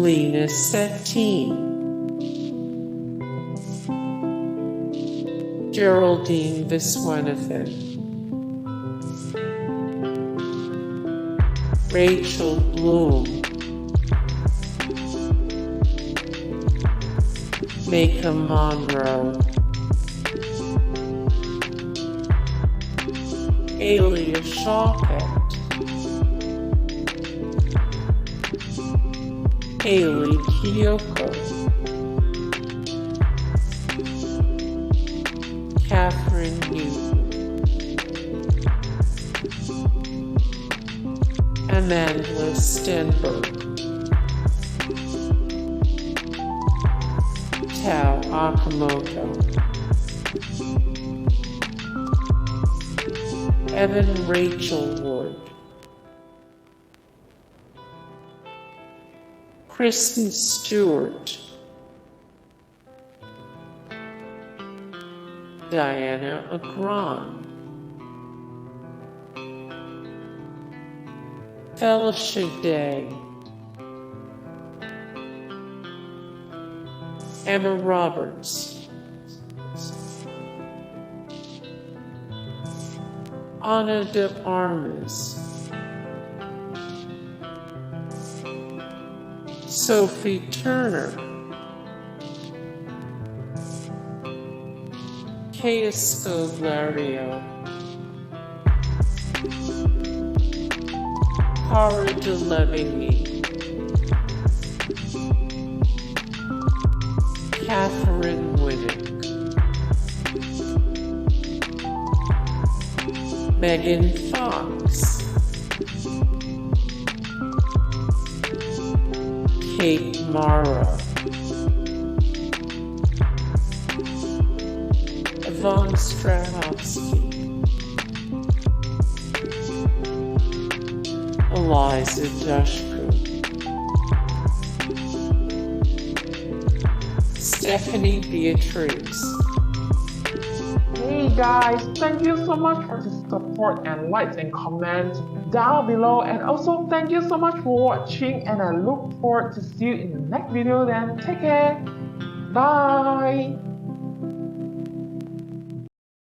Elena Satine, Geraldine Viswanathan, Rachel Bloom, Maika Monroe, Alia Shawkat, Hayley Kiyoko, Kathryn Newton, Amandla Stenberg, Tao Okamoto, Evan Rachel Wood, Kristen Stewart, Dianna Agron, Felicia Day, Emma Roberts, Ana de Armas, Sophie Turner, Kate Scodelario, Cara Delevingne, Katheryn Winnick, Megan Fox, Kate Mara, Yvonne Strahovski, Eliza Dushku, Stephanie Beatriz. Hey guys, thank you so much for the support and likes and comments down below, and also thank you so much for watching, and I look forward to see you in the next video. Then take care, bye.